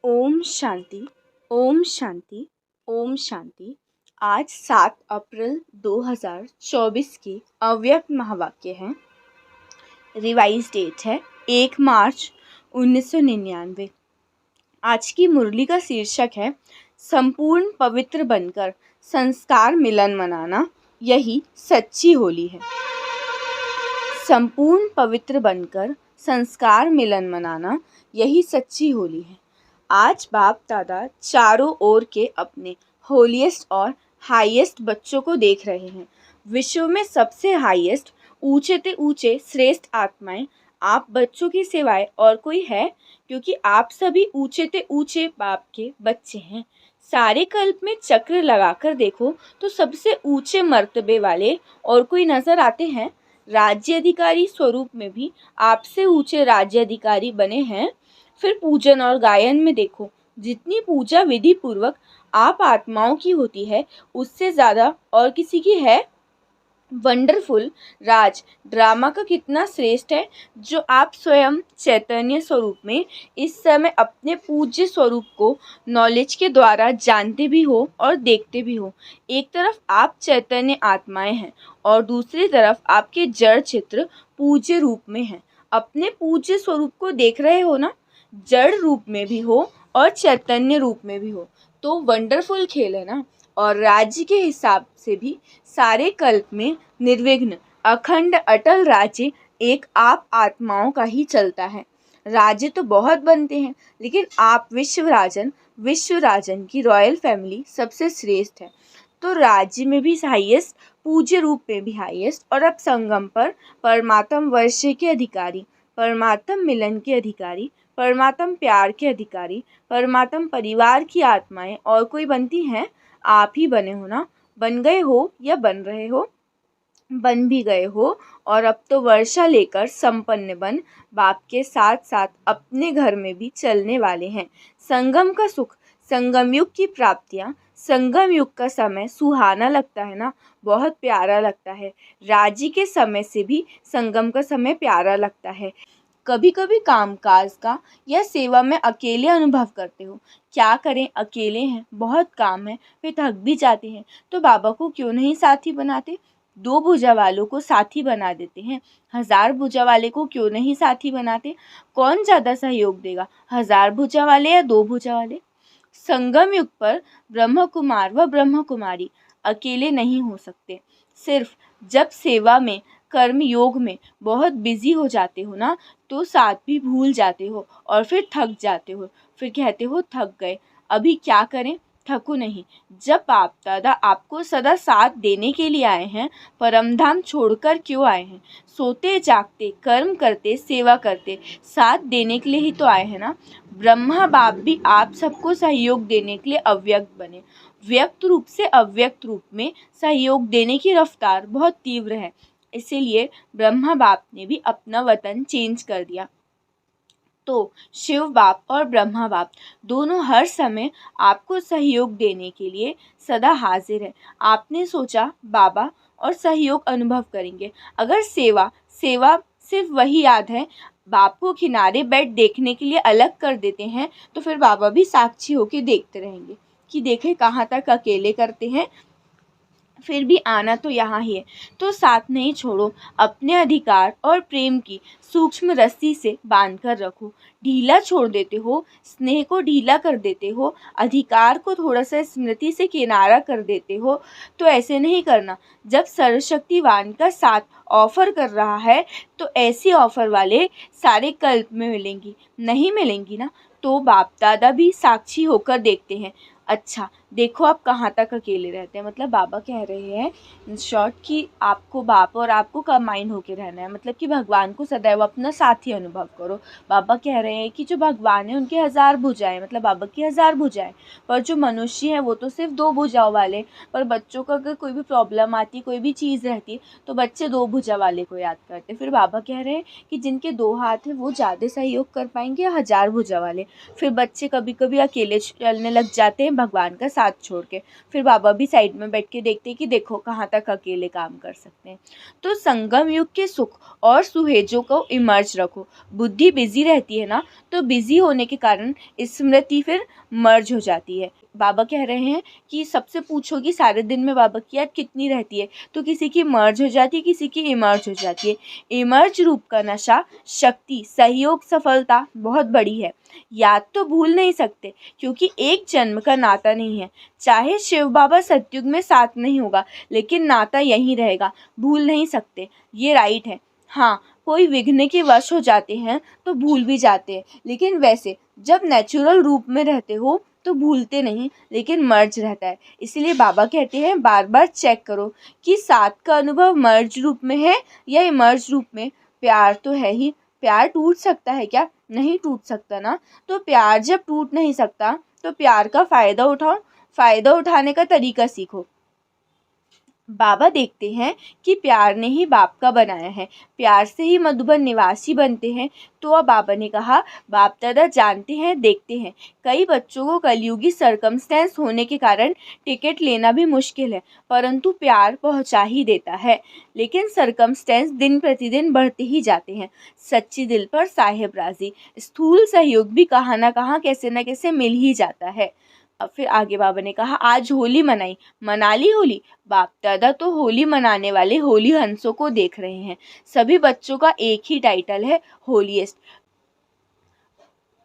ओम शांति, ओम शांति, ओम शांति। आज 7 अप्रैल 2024 की अव्यक्त महावाक्य है। रिवाइज डेट है 1 मार्च 1999। आज की मुरली का शीर्षक है संपूर्ण पवित्र बनकर संस्कार मिलन मनाना, यही सच्ची होली है। संपूर्ण पवित्र बनकर संस्कार मिलन मनाना, यही सच्ची होली है। आज बाप दादा चारों ओर के अपने होलीएस्ट और हाईएस्ट बच्चों को देख रहे हैं। विश्व में सबसे हाईएस्ट, ऊंचे ते ऊंचे श्रेष्ठ आत्माएं आप बच्चों की सिवाय और कोई है, क्योंकि आप सभी ऊंचे ते ऊंचे बाप के बच्चे हैं। सारे कल्प में चक्र लगाकर देखो तो सबसे ऊंचे मर्तबे वाले और कोई नजर आते हैं। राज्य अधिकारी स्वरूप में भी आपसे ऊंचे राज्य अधिकारी बने हैं। फिर पूजन और गायन में देखो, जितनी पूजा विधि पूर्वक आप आत्माओं की होती है उससे ज़्यादा और किसी की है। वंडरफुल राज ड्रामा का कितना श्रेष्ठ है, जो आप स्वयं चैतन्य स्वरूप में इस समय अपने पूज्य स्वरूप को नॉलेज के द्वारा जानते भी हो और देखते भी हो। एक तरफ आप चैतन्य आत्माएं हैं और दूसरी तरफ आपके जड़ चित्र पूज्य रूप में हैं। अपने पूज्य स्वरूप को देख रहे हो ना, जड़ रूप में भी हो और चैतन्य रूप में भी हो, तो वंडरफुल खेल है ना। और राज्य के हिसाब से भी सारे कल्प में निर्विघ्न अखंड अटल राज्य एक आप आत्माओं का ही चलता है। राज्य तो बहुत बनते हैं, लेकिन आप विश्व राजन की रॉयल फैमिली सबसे श्रेष्ठ है। तो राज्य में भी हाईएस्ट, पूज्य रूप में भी हाईएस्ट, और अब संगम पर परमात्म वर्षे के अधिकारी, परमात्म मिलन के अधिकारी, परमात्म प्यार के अधिकारी, परमात्म परिवार की आत्माएं और कोई बनती हैं? आप ही बने हो ना। बन गए हो या बन रहे हो, बन भी गए हो। और अब तो वर्षा लेकर संपन्न बन बाप के साथ साथ अपने घर में भी चलने वाले हैं। संगम का सुख, संगम युग की प्राप्तियां, संगम युग का समय सुहाना लगता है ना, बहुत प्यारा लगता है। राज्य के समय से भी संगम का समय प्यारा लगता है। कभी कभी कामकाज का या सेवा में अकेले अनुभव करते हो। क्या करें, अकेले हैं, बहुत काम है, फिर थक भी जाते हैं, तो बाबा को क्यों नहीं साथी बनाते? 2 भुजा वालों को साथी बना देते हैं। 1000 भुजा वाले को क्यों नहीं साथी बनाते? कौन ज़्यादा सहयोग देगा, 1000 भुजा वाले या 2 भुजा वाले? संगम युग पर ब्रह्म कुमार व ब्रह्म कुमारी अकेले नहीं हो सकते। सिर्फ जब सेवा में, कर्म योग में बहुत बिजी हो जाते हो ना, तो साथ भी भूल जाते हो और फिर थक जाते हो। फिर कहते हो थक गए। अभी क्या करें, थको नहीं। जब बाप दादा आपको सदा साथ देने के लिए आए हैं, परमधाम छोड़कर क्यों आए हैं? सोते जागते कर्म करते सेवा करते साथ देने के लिए ही तो आए हैं ना। ब्रह्मा बाप भी आप सबको सहयोग देने के लिए अव्यक्त बने। व्यक्त रूप से अव्यक्त रूप में सहयोग देने की रफ्तार बहुत तीव्र है, इसीलिए ब्रह्मा बाप ने भी अपना वतन चेंज कर दिया। तो शिव बाप और ब्रह्मा बाप दोनों हर समय आपको सहयोग देने के लिए सदा हाजिर है। आपने सोचा बाबा और सहयोग अनुभव करेंगे। अगर सेवा सिर्फ वही याद है, बाप को किनारे बैठ देखने के लिए अलग कर देते हैं, तो फिर बाबा भी साक्षी होकर देखते रहेंगे कि देखें कहाँ तक अकेले करते हैं, फिर भी आना तो यहाँ ही है। तो साथ नहीं छोड़ो, अपने अधिकार और प्रेम की सूक्ष्म रस्सी से बांध कर रखो। ढीला छोड़ देते हो, स्नेह को ढीला कर देते हो, अधिकार को थोड़ा सा स्मृति से किनारा कर देते हो, तो ऐसे नहीं करना। जब सर्वशक्तिवान का साथ ऑफर कर रहा है, तो ऐसी ऑफर वाले सारे कल्प में मिलेंगी, नहीं मिलेंगी ना। तो बाप दादा भी साक्षी होकर देखते हैं। अच्छा देखो आप कहाँ तक अकेले रहते हैं। मतलब बाबा कह रहे हैं इन शॉर्ट कि आपको बाप और आपको कंबाइन होके रहना है, मतलब कि भगवान को सदैव अपना साथी अनुभव करो। बाबा कह रहे हैं कि जो भगवान है उनके 1000 भुजाएं, मतलब बाबा की 1000 भुजाएं, पर जो मनुष्य है वो तो सिर्फ 2 भुजाओं वाले। पर बच्चों को अगर कोई भी प्रॉब्लम आती, कोई भी चीज़ रहती, तो बच्चे 2 भुजा वाले को याद करते। फिर बाबा कह रहे हैं कि जिनके 2 हाथ हैं वो ज़्यादा सहयोग कर पाएंगे या 1000 भुजा वाले। फिर बच्चे कभी कभी अकेले चलने लग जाते हैं, भगवान का साथ छोड़ के। फिर बाबा भी साइड में बैठ के देखते हैं कि देखो कहाँ तक अकेले काम कर सकते हैं। तो संगम युग के सुख और सुहेजों को इमर्ज रखो। बुद्धि बिजी रहती है ना, तो बिजी होने के कारण स्मृति फिर मर्ज हो जाती है। बाबा कह रहे हैं कि सबसे पूछो कि सारे दिन में बाबा की याद कितनी रहती है, तो किसी की मर्ज हो जाती है, किसी की इमर्ज हो जाती है। इमर्ज रूप का नशा, शक्ति, सहयोग, सफलता बहुत बड़ी है। याद तो भूल नहीं सकते क्योंकि एक जन्म का नाता नहीं है। चाहे शिव बाबा सतयुग में साथ नहीं होगा, लेकिन नाता यहीं रहेगा, भूल नहीं सकते। ये राइट है। हाँ, कोई विघ्न के वश हो जाते हैं तो भूल भी जाते हैं, लेकिन वैसे जब नेचुरल रूप में रहते हो तो भूलते नहीं, लेकिन मर्ज रहता है। इसलिए बाबा कहते हैं बार बार चेक करो कि साथ का अनुभव मर्ज रूप में है या इमर्ज रूप में। प्यार तो है ही, प्यार टूट सकता है क्या? नहीं टूट सकता ना। तो प्यार जब टूट नहीं सकता तो प्यार का फ़ायदा उठाओ, फ़ायदा उठाने का तरीका सीखो। बाबा देखते हैं कि प्यार ने ही बाप का बनाया है, प्यार से ही मधुबन निवासी बनते हैं। तो अब बाबा ने कहा बाप दादा जानते हैं, देखते हैं, कई बच्चों को कलयुगी सरकमस्टेंस होने के कारण टिकट लेना भी मुश्किल है, परंतु प्यार पहुंचा ही देता है। लेकिन सरकमस्टेंस दिन प्रतिदिन बढ़ते ही जाते हैं। सच्ची दिल पर साहेब राजी, स्थूल सहयोग भी कहाँ ना कहाँ कैसे न कैसे मिल ही जाता है। अब फिर आगे बाबा ने कहा आज होली मनाई, मना ली होली। बाप दादा तो होली मनाने वाले होली हंसों को देख रहे हैं। सभी बच्चों का एक ही टाइटल है, होलीएस्ट।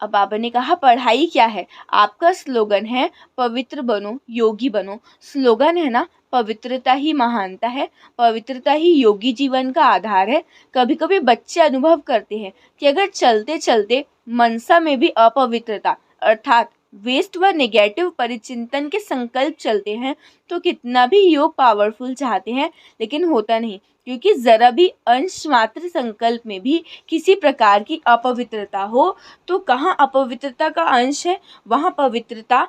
अब बाबा ने कहा पढ़ाई क्या है? आपका स्लोगन है पवित्र बनो, योगी बनो। स्लोगन है ना, पवित्रता ही महानता है, पवित्रता ही योगी जीवन का आधार है। कभी कभी बच्चे अनुभव करते हैं कि अगर चलते चलते मनसा में भी अपवित्रता अर्थात वेस्ट व नेगेटिव परिचिंतन के संकल्प चलते हैं, तो कितना भी योग पावरफुल चाहते हैं लेकिन होता नहीं, क्योंकि जरा भी अंश मात्र संकल्प में भी किसी प्रकार की अपवित्रता हो तो कहाँ अपवित्रता का अंश है, वहाँ पवित्रता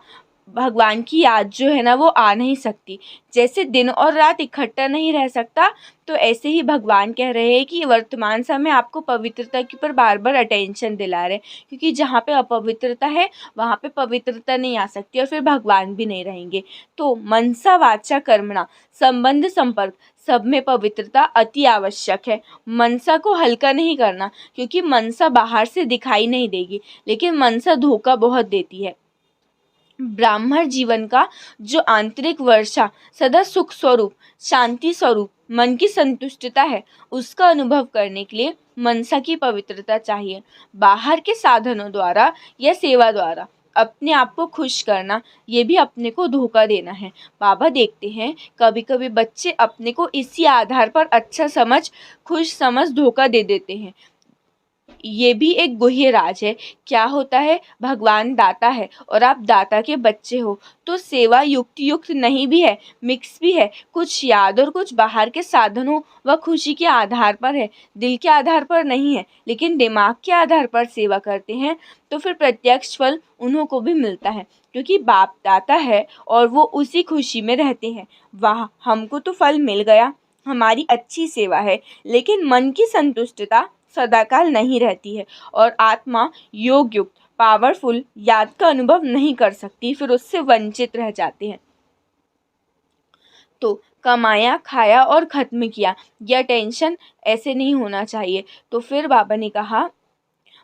भगवान की याद जो है ना वो आ नहीं सकती। जैसे दिन और रात इकट्ठा नहीं रह सकता, तो ऐसे ही भगवान कह रहे हैं कि वर्तमान समय आपको पवित्रता के ऊपर बार बार अटेंशन दिला रहे हैं, क्योंकि जहाँ पे अपवित्रता है वहाँ पे पवित्रता नहीं आ सकती और फिर भगवान भी नहीं रहेंगे। तो मनसा वाचा कर्मणा, संबंध संपर्क सब में पवित्रता अति आवश्यक है। मनसा को हल्का नहीं करना, क्योंकि मनसा बाहर से दिखाई नहीं देगी, लेकिन मनसा धोखा बहुत देती है। ब्राह्मण जीवन का जो आंतरिक वर्षा सदा सुख स्वरूप, शांति स्वरूप, मन की संतुष्टता है, उसका अनुभव करने के लिए मनसा की पवित्रता चाहिए। बाहर के साधनों द्वारा या सेवा द्वारा अपने आप को खुश करना, ये भी अपने को धोखा देना है। बाबा देखते हैं कभी कभी बच्चे अपने को इसी आधार पर अच्छा समझ, खुश समझ धोखा दे देते हैं। ये भी एक गुह्य राज है। क्या होता है, भगवान दाता है और आप दाता के बच्चे हो, तो सेवा युक्त नहीं भी है, मिक्स भी है। कुछ याद और कुछ बाहर के साधनों व खुशी के आधार पर है, दिल के आधार पर नहीं है, लेकिन दिमाग के आधार पर सेवा करते हैं तो फिर प्रत्यक्ष फल उन्हों को भी मिलता है, क्योंकि बाप दाता है और वो उसी खुशी में रहते हैं। वाह, हमको तो फल मिल गया, हमारी अच्छी सेवा है, लेकिन मन की संतुष्टता सदाकाल नहीं रहती है और आत्मा योग युक्त पावरफुल याद का अनुभव नहीं कर सकती, फिर उससे वंचित रह जाते हैं। तो कमाया, खाया और ख़त्म किया, यह टेंशन ऐसे नहीं होना चाहिए। तो फिर बाबा ने कहा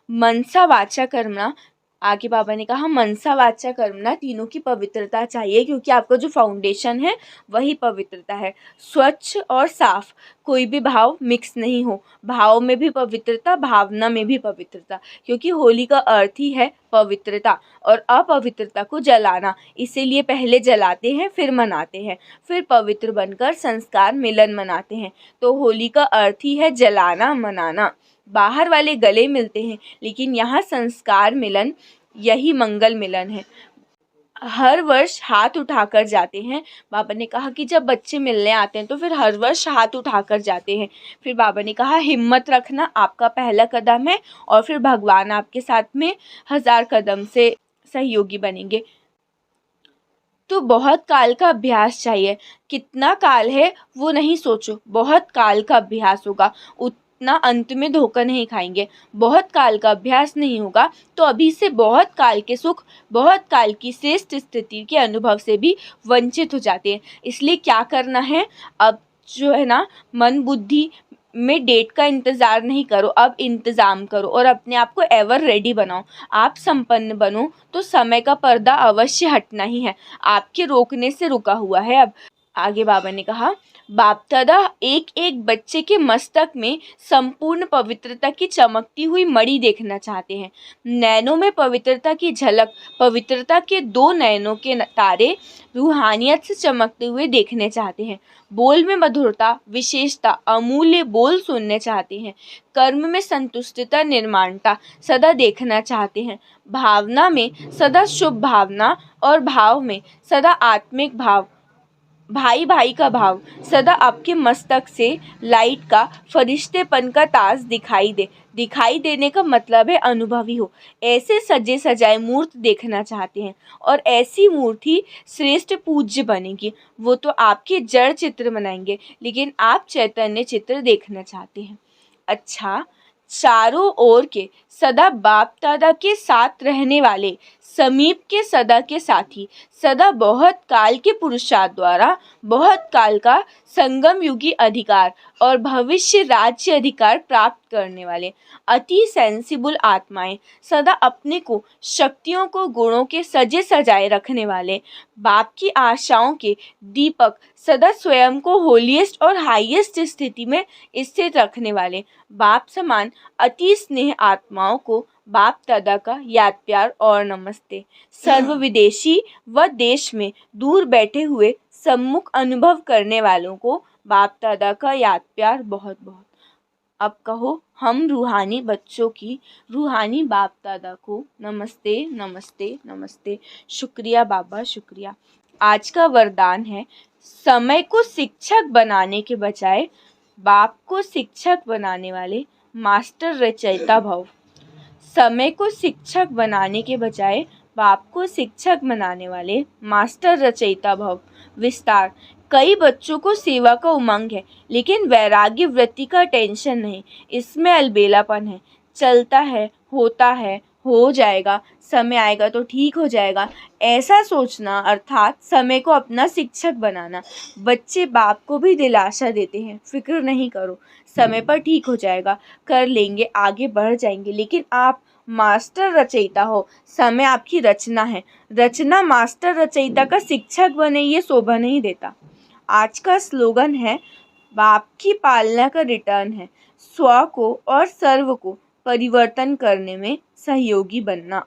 मनसा वाचा कर्मणा, आगे बाबा ने कहा मनसा वाचा कर्मणा, तीनों की पवित्रता चाहिए, क्योंकि आपका जो फाउंडेशन है वही पवित्रता है। स्वच्छ और साफ, कोई भी भाव मिक्स नहीं हो, भाव में भी पवित्रता, भावना में भी पवित्रता, क्योंकि होली का अर्थ ही है पवित्रता और अपवित्रता को जलाना। इसीलिए पहले जलाते हैं फिर मनाते हैं, फिर पवित्र बनकर संस्कार मिलन मनाते हैं। तो होली का अर्थ ही है जलाना, मनाना। बाहर वाले गले मिलते हैं, लेकिन यहाँ संस्कार मिलन, यही मंगल मिलन है। हर वर्ष हाथ उठाकर जाते हैं। बाबा ने कहा कि जब बच्चे मिलने आते हैं तो फिर हर वर्ष हाथ उठाकर जाते हैं। फिर बाबा ने कहा हिम्मत रखना आपका पहला कदम है और फिर भगवान आपके साथ में 1000 कदम से सहयोगी बनेंगे। तो बहुत काल का अभ्यास चाहिए। कितना काल है वो नहीं सोचो, बहुत काल का अभ्यास होगा। इतना अंत में धोखा नहीं खाएंगे। बहुत काल का अभ्यास नहीं होगा तो अभी से बहुत काल के सुख, बहुत काल की श्रेष्ठ स्थिति के अनुभव से भी वंचित हो जाते हैं। इसलिए क्या करना है, अब जो है ना, मन बुद्धि में डेट का इंतज़ार नहीं करो, अब इंतज़ाम करो और अपने आप को एवर रेडी बनाओ। आप संपन्न बनो तो समय का पर्दा अवश्य हटना ही है, आपके रोकने से रुका हुआ है। अब आगे बाबा ने कहा, बाप दादा एक एक बच्चे के मस्तक में संपूर्ण पवित्रता की चमकती हुई मणि देखना चाहते हैं। नैनों में पवित्रता की झलक, पवित्रता के 2 नैनों के तारे रूहानियत से चमकते हुए देखने चाहते हैं। बोल में मधुरता, विशेषता, अमूल्य बोल सुनने चाहते हैं। कर्म में संतुष्टता, निर्माणता सदा देखना चाहते हैं। भावना में सदा शुभ भावना और भाव में सदा आत्मिक भाव, भाई भाई का भाव, सदा आपके मस्तक से लाइट का, फरिश्तेपन का ताज दिखाई देने का मतलब है अनुभवी हो। ऐसे सजे सजाए मूर्त देखना चाहते हैं और ऐसी मूर्ति श्रेष्ठ पूज्य बनेगी। वो तो आपके जड़ चित्र बनाएंगे, लेकिन आप चैतन्य चित्र देखना चाहते हैं। अच्छा, चारों ओर के सदा बाप दादा के साथ रहने वाले, समीप के सदा के साथी, सदा बहुत काल के पुरुषार्थ द्वारा बहुत काल का संगम युगी अधिकार और भविष्य राज्य अधिकार प्राप्त करने वाले अति सेंसिबल आत्माएं, सदा अपने को, शक्तियों को, गुणों के सजे सजाए रखने वाले, बाप की आशाओं के दीपक, सदा स्वयं को होलीएस्ट और हाईएस्ट स्थिति में स्थित रखने वाले, बाप समान अति स्नेह आत्माओं को बाप दादा का याद प्यार और नमस्ते। सर्व विदेशी व देश में दूर बैठे हुए सम्मुख अनुभव करने वालों को बाप दादा का याद प्यार बहुत बहुत। अब कहो, हम रूहानी बच्चों की रूहानी बाप दादा को नमस्ते नमस्ते नमस्ते। शुक्रिया बाबा, शुक्रिया। आज का वरदान है, समय को शिक्षक बनाने के बजाय बाप को शिक्षक बनाने वाले मास्टर रचयिता भव। समय को शिक्षक बनाने के बजाय बाप को शिक्षक बनाने वाले मास्टर रचयिता भव। विस्तार, कई बच्चों को सेवा का उमंग है, लेकिन वैराग्य वृत्ति का टेंशन नहीं। इसमें अलबेलापन है, चलता है, होता है, हो जाएगा, समय आएगा तो ठीक हो जाएगा, ऐसा सोचना, अर्थात समय को अपना शिक्षक बनाना। बच्चे बाप को भी दिलासा देते हैं, फिक्र नहीं करो, समय पर ठीक हो जाएगा, कर लेंगे, आगे बढ़ जाएंगे। लेकिन आप मास्टर रचयिता हो, समय आपकी रचना है, रचना मास्टर रचयिता का शिक्षक बने ये शोभा नहीं देता। आज का स्लोगन है, बाप की पालना का रिटर्न है, स्व को और सर्व को परिवर्तन करने में सहयोगी बनना।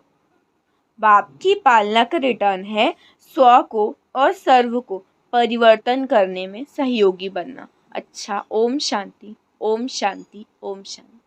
बाप की पालना का रिटर्न है, स्व को और सर्व को परिवर्तन करने में सहयोगी बनना। अच्छा, ओम शांति, ओम शांति, ओम शांति।